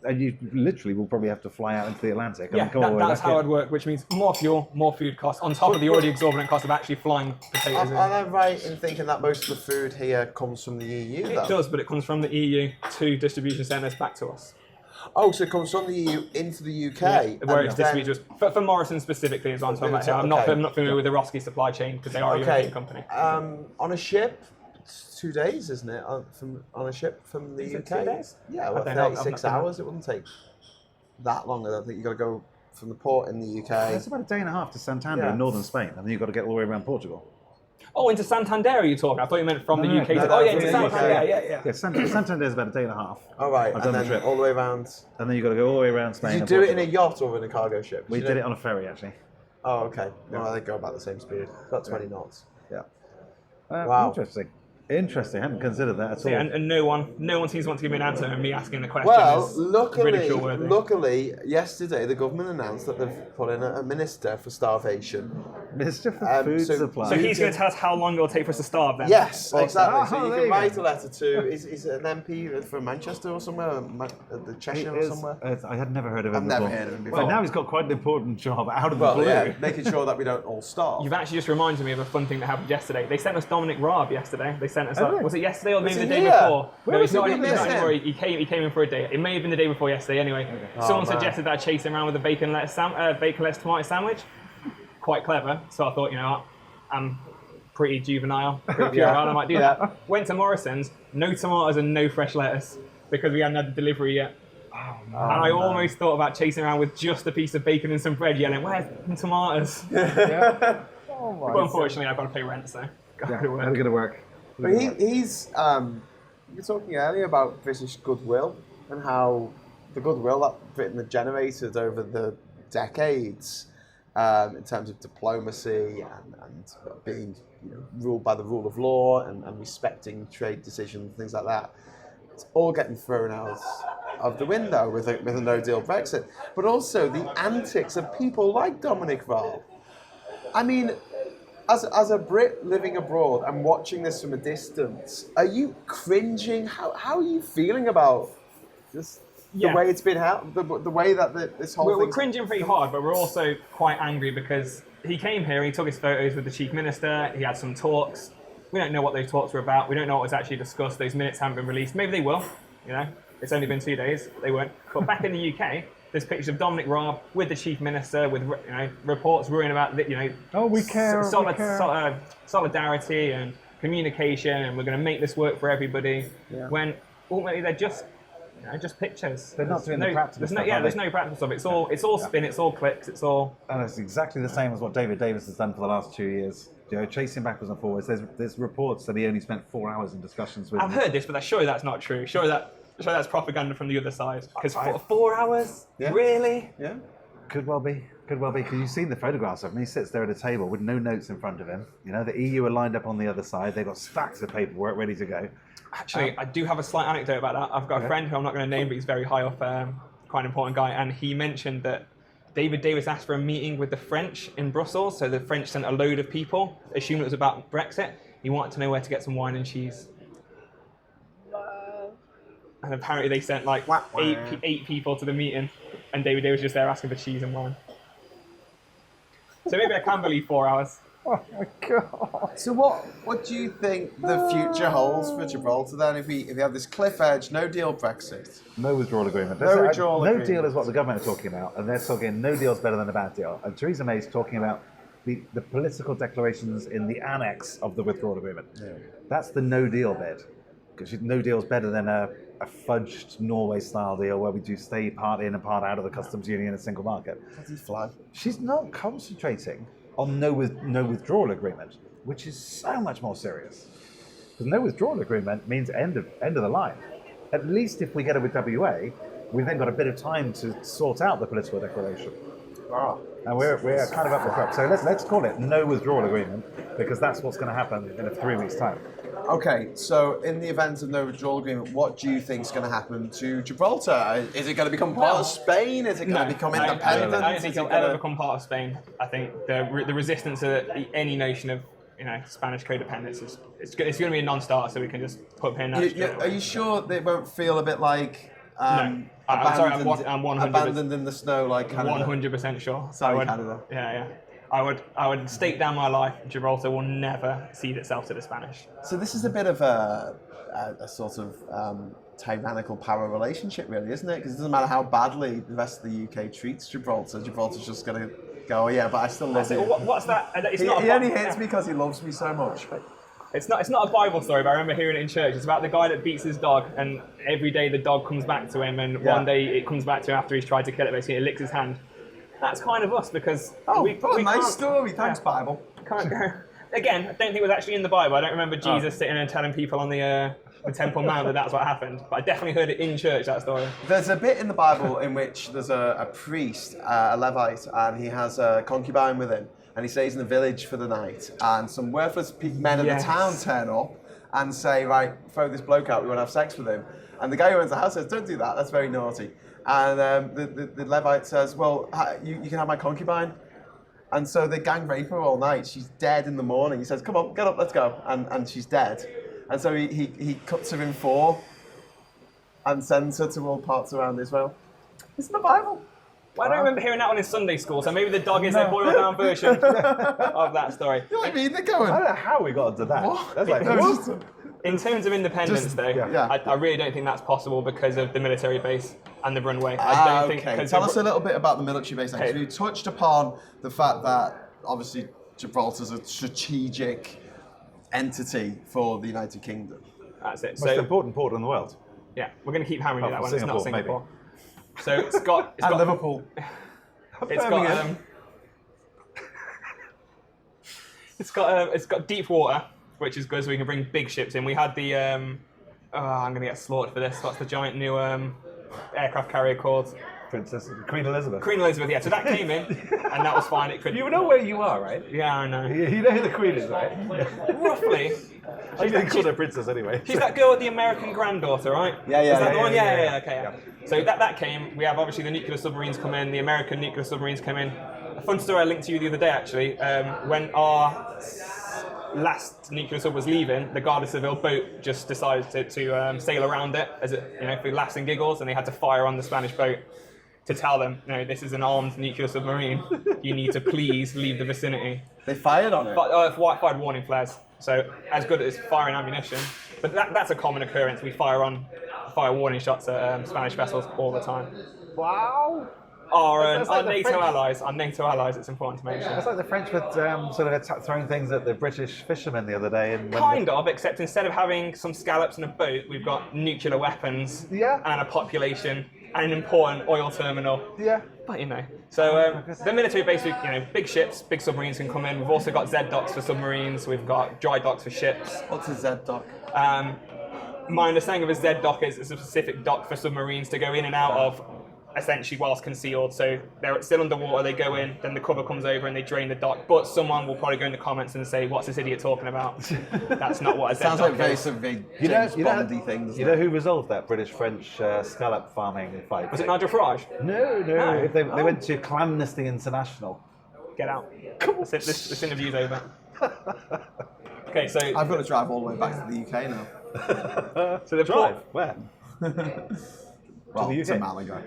And you literally will probably have to fly out into the Atlantic. Yeah, that's how it'd work, which means more fuel, more food costs, on top of the already exorbitant cost of actually flying potatoes in. Am I right in thinking that most of the food here comes from the EU? It does, but it comes from the EU to distribution centres back to us. Oh, so it comes from the EU into the UK. Where and it's then- distributed. For Morrison specifically is what I'm talking about here. I'm not familiar with the Roski supply chain because they are a European company. On a ship, it's 2 days, isn't it? On a ship from the Is it UK? 2 days? Yeah, I well, don't know. 36 I've not been hours. It wouldn't take that long. I don't think you've got to go from the port in the UK. It's about a day and a half to Santander Yeah. in northern Spain, and then you've got to get all the way around Portugal. Oh, into Santander are you talking? I thought you meant from the UK. no, Oh, yeah, from into the Santander. UK. Yeah. Santander is about a day and a half. All right, I've and done the then trip. all the way around. And then you've got to go all the way around Spain. Did you and do it in a Portugal. yacht or in a cargo ship? We did it on a ferry, actually. Oh, okay. Well, they go about the same speed. About 20 knots. Yeah. Wow. Interesting. I hadn't considered that at all. Yeah, and no one seems to want to give me an answer, and me asking the question Well, is luckily, yesterday the government announced that they've put in a minister for starvation, Minister for Food Supply. So he's going to tell us how long it'll take for us to starve then? Yes, exactly. Oh, So you there can you write go. a letter to, is it an MP from Manchester or somewhere, the Cheshire or somewhere? I had never heard of him I've before. never heard of him before. But now he's got quite an important job out of the Well, blue. yeah, making sure that we don't all starve. You've actually just reminded me of a fun thing that happened yesterday. They sent us Dominic Raab yesterday. They sent us, Oh, really? was it yesterday or maybe he the day here? before? Where No, was he's not he? We missed anymore. him. He came in for a day. It may have been the day before yesterday anyway. Someone man. suggested that I chase him around with a bacon lettuce tomato sandwich. Quite clever. So I thought, you know what, I'm pretty juvenile, pretty puerile, I might do that. Went to Morrison's, no tomatoes and no fresh lettuce because we hadn't had the delivery yet. And I almost thought about chasing around with just a piece of bacon and some bread, yelling, "Where's the tomatoes?" But unfortunately, I've got to pay rent, so got to work. Never going to work. But he's you were talking earlier about British goodwill and how the goodwill that Britain had generated over the decades in terms of diplomacy and being ruled by the rule of law and respecting trade decisions, things like that. It's all getting thrown out of the window with a no-deal Brexit. But also the antics of people like Dominic Raab. I mean, as a Brit living abroad and watching this from a distance, are you cringing? How are you feeling about this? The way it's been held, the way that this whole We're thing. cringing pretty hard, but we're also quite angry because he came here, he took his photos with the Chief Minister, he had some talks. We don't know what those talks were about. We don't know what was actually discussed. Those minutes haven't been released. Maybe they will. It's only been 2 days. They won't. But back in the UK, there's pictures of Dominic Raab with the Chief Minister, with reports ruining about Oh, we care. solidarity and communication, and we're going to make this work for everybody. Yeah. When ultimately they're just pictures. They're not doing the practical stuff. There's no practical stuff. It's all spin. It's all clicks. It's all. And it's exactly the same as what David Davis has done for the last 2 years. Chasing backwards and forwards. There's reports that he only spent 4 hours in discussions with. I've heard this, but surely that's not true. Surely that's propaganda from the other side. Because 4 hours, really? Yeah. Could well be. Because you've seen the photographs of him. He sits there at a table with no notes in front of him. The EU are lined up on the other side. They've got stacks of paperwork ready to go. Actually, I do have a slight anecdote about that. I've got a friend who I'm not going to name, but he's very high up, quite an important guy, and he mentioned that David Davis asked for a meeting with the French in Brussels, so the French sent a load of people, assumed it was about Brexit. He wanted to know where to get some wine and cheese. And apparently they sent like eight people to the meeting, and David Davis was just there asking for cheese and wine. So maybe I can believe 4 hours. Oh my God. So what do you think the future holds for Gibraltar then? If we have this cliff edge, no deal Brexit, No withdrawal agreement. agreement. No deal is what the government are talking about, and they're talking no deal is better than a bad deal. And Theresa May's talking about the political declarations in the annex of the withdrawal agreement. Yeah. That's the no deal bit, because no deal is better than a fudged Norway-style deal where we do stay part in and part out of the customs union and single market. Bloody flag. She's not concentrating on no withdrawal agreement, which is so much more serious. Because no withdrawal agreement means end of the line. At least if we get it with WA, we've then got a bit of time to sort out the political declaration. And we're kind of up the front. So let's call it no withdrawal agreement, because that's what's going to happen in 3 weeks' time. Okay, so in the event of no withdrawal agreement, what do you think is going to happen to Gibraltar? Is it going to become part of Spain? Is it going to become independent? I don't think it'll ever become part of Spain. I think the resistance to any notion of Spanish codependence is going to be a non-starter. So we can just put a pin in that. Are you sure they won't feel a bit like no. I'm sorry, I'm 100%. Abandoned in the snow like Canada? 100% sure. Sorry, Canada. Yeah. I would stake down my life. Gibraltar will never cede itself to the Spanish. So this is a bit of a sort of tyrannical power relationship, really, isn't it? Because it doesn't matter how badly the rest of the UK treats Gibraltar. Gibraltar's just going to go, oh yeah, but I still love you. Well, what's that? It's He not only hits me because he loves me so much. It's not a Bible story, but I remember hearing it in church. It's about the guy that beats his dog, and every day the dog comes back to him, and one day it comes back to him after he's tried to kill it. Basically, it licks his hand. That's kind of us, because we nice story. Thanks, Bible. Can't go. Again, I don't think it was actually in the Bible. I don't remember Jesus sitting and telling people on the Temple Mount that that's what happened. But I definitely heard it in church, that story. There's a bit in the Bible in which there's a priest, a Levite, and he has a concubine with him. And he stays in the village for the night. And some worthless men of the town turn up and say, right, throw this bloke out, we want to have sex with him. And the guy who owns the house says, don't do that, that's very naughty. And the Levite says, well, you can have my concubine. And so they gang rape her all night. She's dead in the morning. He says, come on, get up, let's go. And she's dead. And so he cuts her in 4 and sends her to all parts around Israel. It's in the Bible. Well, I don't remember hearing that one in Sunday school, so maybe the dog is a boiled down version of that story. You know what I mean? They're going. I don't know how we got into that. What? That's like, No, what? just- In terms of independence, though, yeah. I really don't think that's possible because of the military base and the runway. I don't think. Okay. 'cause Tell us a little bit about the military base. Okay. So you touched upon the fact that obviously Gibraltar's a strategic entity for the United Kingdom. That's it. Most important port in the world. Yeah, we're going to keep hammering you that Apart one. from It's not Singapore, Singapore. So it's got. And Liverpool. It's got deep water, which is good, so we can bring big ships in. We had the I'm going to get slaughtered for this. What's the giant new aircraft carrier called? Queen Elizabeth. Queen Elizabeth. Yeah, so that came in, and that was fine. It could. You know where you are, right? Yeah, I know. You know who the Queen is, right? Roughly. I'm going to call her princess anyway. She's that girl with the American granddaughter, right? Yeah, yeah, Is that yeah, the one? yeah, Yeah, okay. Yeah. So that came. We have obviously the nuclear submarines come in. The American nuclear submarines come in. A fun story I linked to you the other day, actually. When our last nuclear sub was leaving, the Garda Civil boat just decided to sail around it as it, for laughs and giggles, and they had to fire on the Spanish boat to tell them, no, this is an armed nuclear submarine. You need to please leave the vicinity. They fired on it. But fired warning flares. So as good as firing ammunition, but that's a common occurrence. We fire warning shots at Spanish vessels all the time. Wow. Our That's like the NATO French. allies, it's important to mention. It's like the French with sort of throwing things at the British fishermen the other day. And Kind of, except instead of having some scallops and a boat, we've got nuclear weapons Yeah. and a population and an important oil terminal. Yeah. But so the military base, big ships, big submarines can come in. We've also got Z docks for submarines. We've got dry docks for ships. What's a Z dock? My understanding of a Z dock is a specific dock for submarines to go in and out of, essentially whilst concealed. So they're still underwater, they go in, then the cover comes over and they drain the dock. But someone will probably go in the comments and say, "What's this idiot talking about?" That's not what a Z Sounds dock like very is. sort of very James Bondy things. You know who resolved that British-French scallop farming fight? Was it Nigel Farage? No. No. They went to Clamnesty International. Get out. This interview's over. Okay, so I've got to drive all the way back to the UK now. the Drive? port, Where? Well, the to UK? Malaga.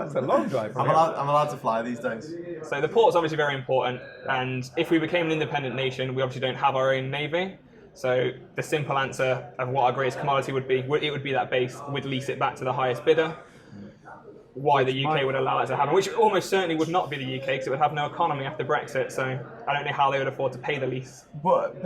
It's a long drive. I'm allowed to fly these days. So the port's obviously very important, and if we became an independent nation, we obviously don't have our own navy. So the simple answer of what our greatest commodity would be, it would be that base. We'd lease it back to the highest bidder. Why the UK would allow it to happen, which almost certainly would not be the UK because it would have no economy after Brexit. So I don't know how they would afford to pay the lease. But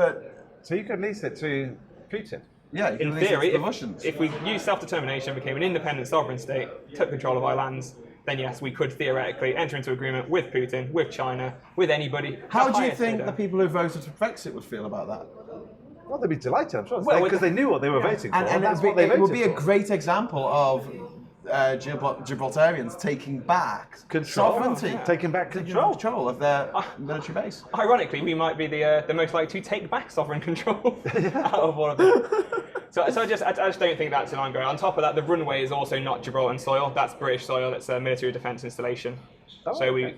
So you could lease it to Putin. yeah, you can In lease it theory, to the Russians. if we used self-determination, became an independent sovereign state, took control of our lands, then yes, we could theoretically enter into agreement with Putin, with China, with anybody. How the do you highest think bidder. the people who voted for Brexit would feel about that? Well, they'd be delighted, I'm sure. Well, Because they knew what they were voting for. And that's it what they would voted be a for. great example of Gibraltarians taking back Control. sovereignty, Taking back control. of their military base. Ironically, we might be the most likely to take back sovereign control out of all of them. So I just don't think that's an ongoing. On top of that, the runway is also not Gibraltar soil. That's British soil. It's a military defence installation. Oh, so okay.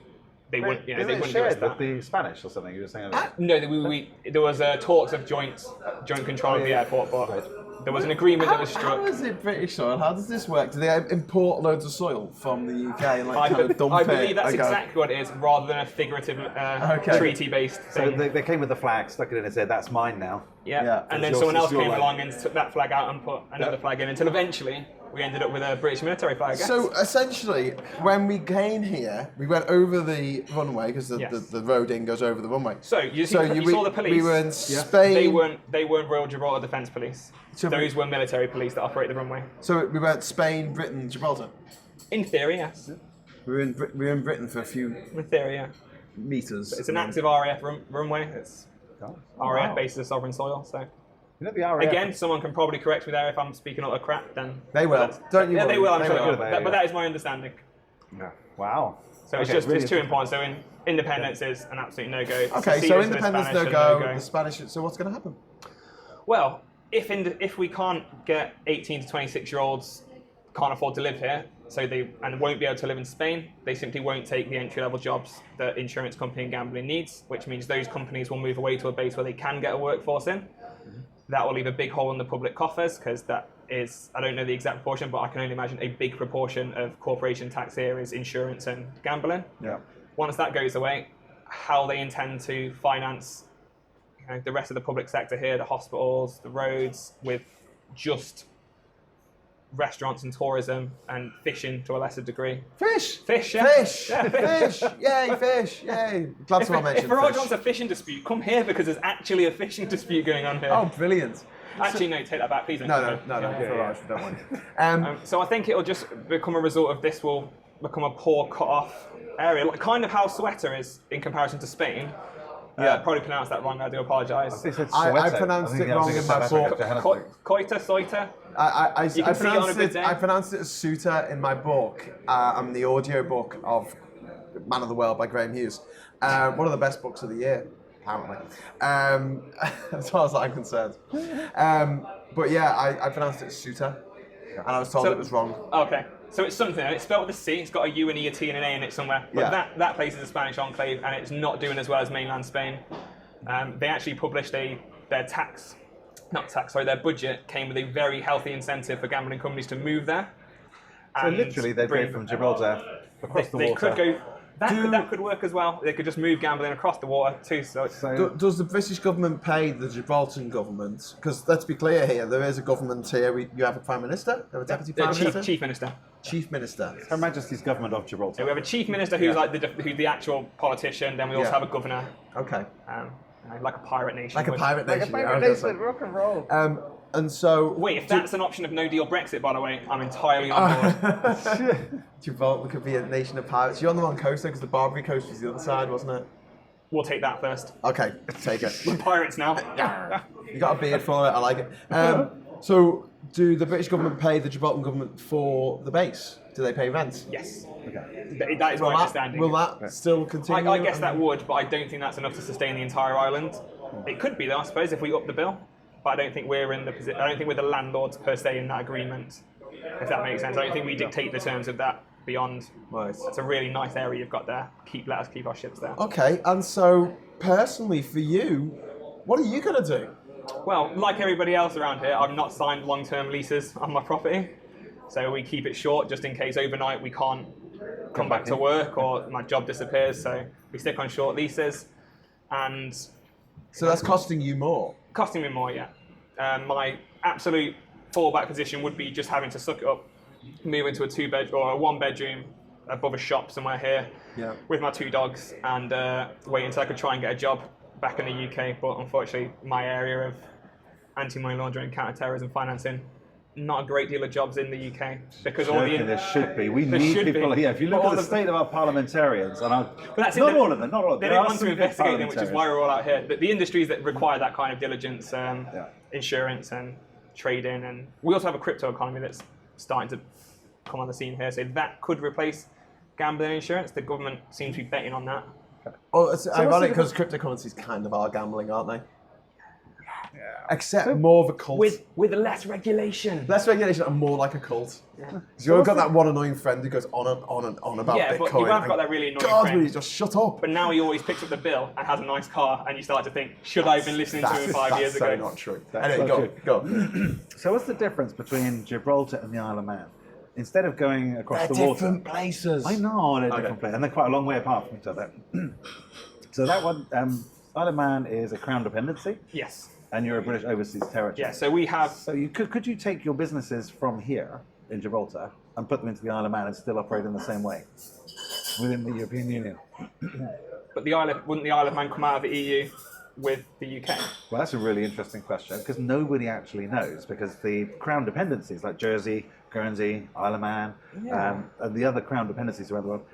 they wouldn't, they Isn't it wouldn't do us shared with that. the Spanish or something you were saying about? No, there was talks of joint control of the airport, but there was an agreement that was struck. How is it British soil? How does this work? Do they import loads of soil from the UK and I kind of dump it? believe that's and go, exactly what it is, rather than a figurative treaty-based So thing. they came with the flag, stuck it in and said, "That's mine now." Yeah, And then it's someone yours, else it's your came land. along and took that flag out and put another flag in, until eventually we ended up with a British military flag, I guess. So essentially, when we came here, we went over the runway because Yes. the road in goes over the runway. So you saw the police. We were in Spain. They weren't Royal Gibraltar Defence Police. So Those were military police that operate the runway. So we went Spain, Britain, Gibraltar. In theory, yes. We were in Britain for a few In theory, yeah. meters. It's an active RAF runway. It's Oh, RAF wow. bases of sovereign soil. So You know the RAF. again, someone can probably correct me there if I'm speaking a lot of crap. Then They will. Don't you Yeah, they worry. will. I'm They sure they will. will. But that is my understanding. Yeah. Wow. So it's Okay, just really it's too important. So independence is an absolute no-go. Okay, so Seceders for the independence Spanish no are go. The Spanish. So what's going to happen? Well, if we can't get 18 to 26-year-olds can't afford to live here, so and won't be able to live in Spain. They simply won't take the entry-level jobs that insurance company and gambling needs, which means those companies will move away to a base where they can get a workforce in. That will leave a big hole in the public coffers, because that is, I don't know the exact proportion, but I can only imagine a big proportion of corporation tax here is insurance and gambling. Yeah. Once that goes away, how they intend to finance the rest of the public sector here, the hospitals, the roads, with just restaurants and tourism and fishing to a lesser degree. Fish! Yeah. Fish! Yeah, Fish! Yay, fish! Yay! Glad someone mentioned if Raj fish. wants a fishing dispute, come here, because there's actually a fishing dispute going on here. Oh, brilliant. Actually, no, take that back, please. Don't No, come here. for Raj, don't worry. So I think it'll just become a result of this will become a poor cut-off area, like kind of how Sweater is in comparison to Spain. Probably pronounced that wrong, I do apologise. I pronounced it wrong in my book. Soiter? I pronounced it as Suter in my book. I'm the audio book of Man of the World by Graham Hughes. One of the best books of the year, apparently. As far as I'm concerned. But yeah, I pronounced it as Suter, and I was told it was wrong. Okay. So it's something, and it's spelled with a C, it's got a U, and E, a T, and an A in it somewhere. But that place is a Spanish enclave, and it's not doing as well as mainland Spain. They actually published their budget came with a very healthy incentive for gambling companies to move there. So literally, they'd go from Gibraltar across the water. They could go. That could work as well. They could just move gambling across the water too. So does the British government pay the Gibraltar government? Because let's be clear here, there is a government here. You have a prime minister, you have a deputy prime minister, chief minister. Chief minister. Her Majesty's government of Gibraltar. So we have a chief minister who's who's the actual politician. Then we also have a governor. Okay. Like a pirate nation. Like a pirate nation. Rock and roll. And so... Wait, if that's an option of no deal Brexit, by the way, I'm entirely on board. Gibraltar could be a nation of pirates. You're on the wrong coast, though, because the Barbary coast was the other side, wasn't it? We'll take that first. Okay, take it. We're pirates now. You got a beard for it, I like it. So, do the British government pay the Gibraltar government for the base? Do they pay rent? Yes. Okay. That is my understanding. Will that still continue? I guess that would, but I don't think that's enough to sustain the entire island. It could be, though, I suppose, if we up the bill. But I don't think we're in the position. I don't think we're the landlords per se in that agreement. If that makes sense, I don't think we dictate the terms of that beyond. Right. It's a really nice area you've got there. Let us keep our ships there. Okay, and so personally for you, what are you going to do? Well, like everybody else around here, I've not signed long-term leases on my property, so we keep it short just in case overnight we can't come back to work or my job disappears. So we stick on short leases, and so that's costing you more. Costing me more, yeah. My absolute fallback position would be just having to suck it up, move into a 2-bed or a 1-bedroom above a shop somewhere here with my 2 dogs, and wait until I could try and get a job back in the UK. But unfortunately, my area of anti-money laundering, counter-terrorism, financing, not a great deal of jobs in the UK because all the there should be. We need people here. If you look at the state of our parliamentarians, and not all of them. They don't want to investigate them, which is why we're all out here. The industries that require that kind of diligence, insurance and trading, and we also have a crypto economy that's starting to come on the scene here. So that could replace gambling insurance. The government seems to be betting on that. Oh, it's ironic because cryptocurrencies kind of are gambling, aren't they? Yeah. Except more of a cult. With less regulation. Less regulation and more like a cult. Yeah. You've got that one annoying friend who goes on and on and on about Bitcoin. But you have got that really annoying friend. Really, just shut up. But now he always picks up the bill and has a nice car, and you start to think, should I have been listening to him 5 years ago? That's so not true. Anyway, go. So what's the difference between Gibraltar and the Isle of Man? Instead of going across the water... They're different places. I know they're different places, and they're quite a long way apart from each other. So that one, Isle of Man is a Crown dependency. Yes. And you're a British overseas territory. Yeah, so we have... So you could you take your businesses from here in Gibraltar and put them into the Isle of Man and still operate in the same way within the European Union? But wouldn't the Isle of Man come out of the EU with the UK? Well, that's a really interesting question because nobody actually knows, because the Crown dependencies like Jersey, Guernsey, Isle of Man, and the other Crown dependencies around the world,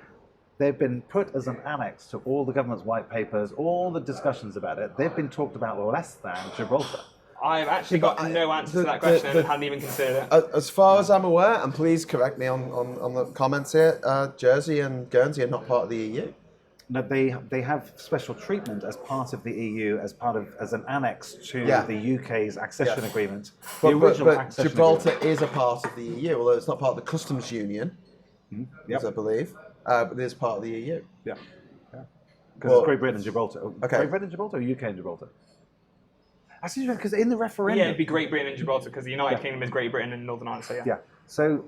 they've been put as an annex to all the government's white papers, all the discussions about it. They've been talked about less than Gibraltar. I've actually got no answer to that question and hadn't even considered it. As far as I'm aware, and please correct me on the comments here, Jersey and Guernsey are not part of the EU. No, they have special treatment as part of the EU, as an annex to the UK's accession agreement. The original but accession Gibraltar agreement. is a part of the EU, although it's not part of the customs union, as I believe, but it is part of the EU. Yeah. Because it's Great Britain and Gibraltar. Okay. Great Britain and Gibraltar, or UK and Gibraltar? Actually, because in the referendum, Yeah, it'd be Great Britain and Gibraltar because the United Kingdom is Great Britain and Northern Ireland. So yeah. So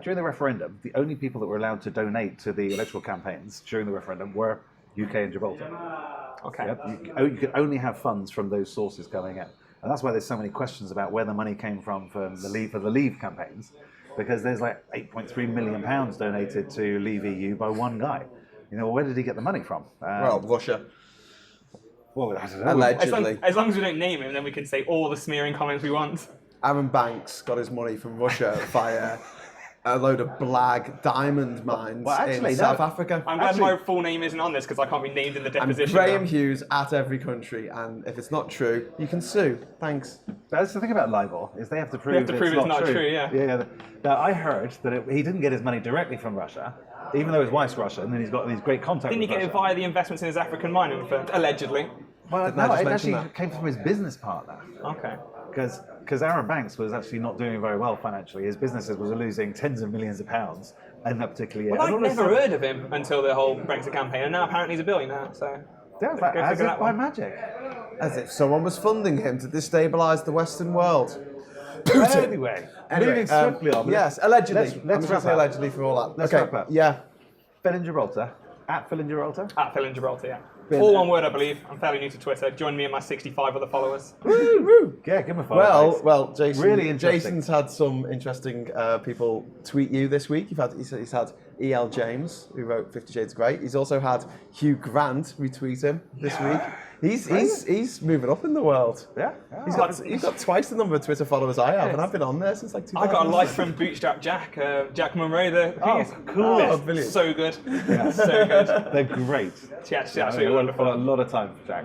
during the referendum, the only people that were allowed to donate to the electoral campaigns during the referendum were UK and Gibraltar. Okay. Yep. You could only have funds from those sources coming in, and that's why there's so many questions about where the money came from for the Leave campaigns, because there's like £8.3 million donated to Leave EU by one guy. Where did he get the money from? Well, Russia. Well, I don't know. Allegedly. As long as we don't name him, then we can say all the smearing comments we want. Aaron Banks got his money from Russia via a load of blag diamond mines in South Africa. I'm glad my full name isn't on this because I can't be named in the deposition. Graham Hughes at every country, and if it's not true, you can sue. Thanks. That's the thing about libel, is they have to prove, it's not true. Yeah. Now, I heard that he didn't get his money directly from Russia, even though his wife's Russian, and he's got these great contacts. Didn't he get it via the investments in his African mining firm, allegedly? Well, no, it actually came from his business partner. Okay. Because Aaron Banks was actually not doing very well financially. His businesses was losing tens of millions of pounds in that particular year. Well, I've never heard of him until the whole Brexit campaign, and now apparently he's a billionaire. So as if by magic. As if someone was funding him to destabilise the Western world. Anyway, moving swiftly on. Yes, allegedly. Let's say allegedly for all that. Let's wrap up. Yeah. Phil in Gibraltar. At Phil in Gibraltar. At Phil in Gibraltar, yeah. All one word, I believe. I'm fairly new to Twitter. Join me and my 65 other followers. Woo! Yeah, give him a follow. Well, Jason. Really interesting. Jason's had some interesting people tweet you this week. He's had E.L. James, who wrote 50 Shades of Grey. He's also had Hugh Grant retweet him this week. He's moving up in the world. Yeah. He's got twice the number of Twitter followers I have, and I've been on there since like 2000. I got a like from Bootstrap Jack, Jack Monroe. Cool. Oh, brilliant. So good. Yeah. So good. They're great. She's absolutely wonderful. A lot of time for Jack.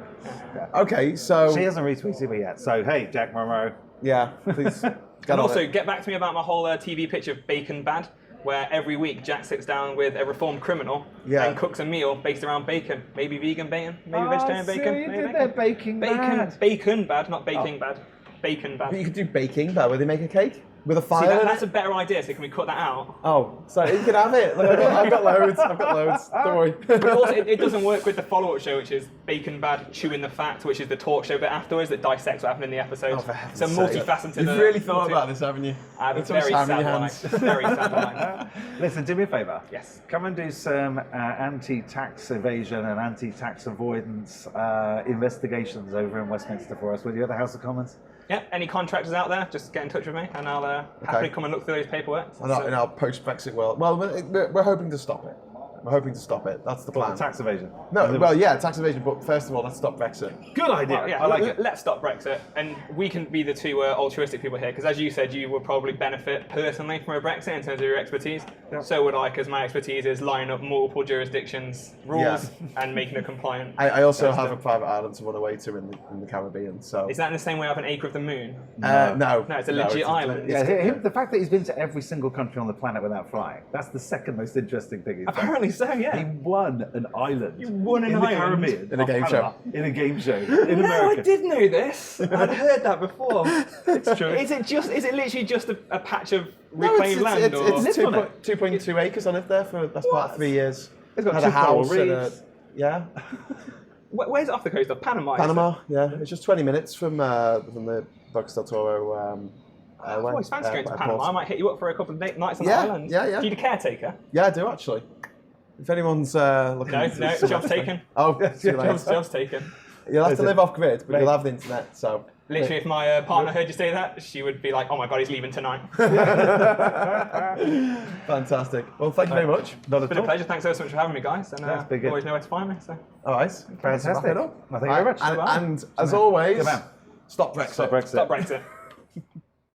Yeah. Okay, so she hasn't retweeted me yet. So hey, Jack Monroe. Yeah, please. And also, get back to me about my whole TV pitch of Bacon Bad, where every week Jack sits down with a reformed criminal and cooks a meal based around bacon. Maybe vegan bacon, maybe vegetarian bacon. You did their Bacon Bad. Bacon Bad, not baking bad. Bacon Bad. But you could do baking, where they make a cake with a fire. See, that's a better idea. So can we cut that out? Oh, so you can have it. Look, I've got loads. Don't worry. But also, it doesn't work with the follow-up show, which is Bacon Bad, Chewing the Fact, which is the talk show bit afterwards that dissects what happened in the episode. Oh, for heaven's so multifaceted. You've really thought about this, haven't you? I have a very sad life. Very sad life. Listen, do me a favour. Yes. Come and do some anti-tax evasion and anti-tax avoidance investigations over in Westminster for us, will you, at the House of Commons? Yeah, any contractors out there, just get in touch with me and I'll happily come and look through those paperwork. In our post-Brexit world. Well, we're hoping to stop it. That's the plan. Tax evasion. No, well, yeah, tax evasion, but first of all, let's stop Brexit. Good idea. Well, yeah, I like it. Let's stop Brexit, and we can be the two altruistic people here, because as you said, you would probably benefit personally from a Brexit in terms of your expertise. Yep. So would I, because my expertise is lining up multiple jurisdictions' rules and making it compliant. I also have a private island to run away to in the Caribbean. So is that in the same way I have an acre of the moon? No, it's a legit island. The fact that he's been to every single country on the planet without flying, that's the second most interesting thing he's done. Apparently so, yeah. He won an island. You won an in island? the Caribbean. In a game show. In a game show. In America. No, I did know this. I'd heard that before. It's true. Is it literally just a patch of reclaimed land? It's 2.2 acres on it there for that's part of 3 years. It's got had two a house coral and reefs. yeah. Where's it off the coast of Panama? Panama, yeah. It's just 20 minutes from the Blokes del Toro. I always fancy going to Panama. I might hit you up for a couple of nights on the island. Yeah. Do you need a caretaker? Yeah, I do actually. If anyone's looking... No, job's taken. Oh, job's taken. You'll have to live off grid, but you'll have the internet, so... Literally, if my partner heard you say that, she would be like, oh my god, he's leaving tonight. Fantastic. Well, thank you very much. It's been a pleasure. Thanks so much for having me, guys. And you always know where to find me. So. All right. Fantastic. Wrap it up. Thank you very much. And as always, stop Brexit. Stop Brexit. Stop Brexit.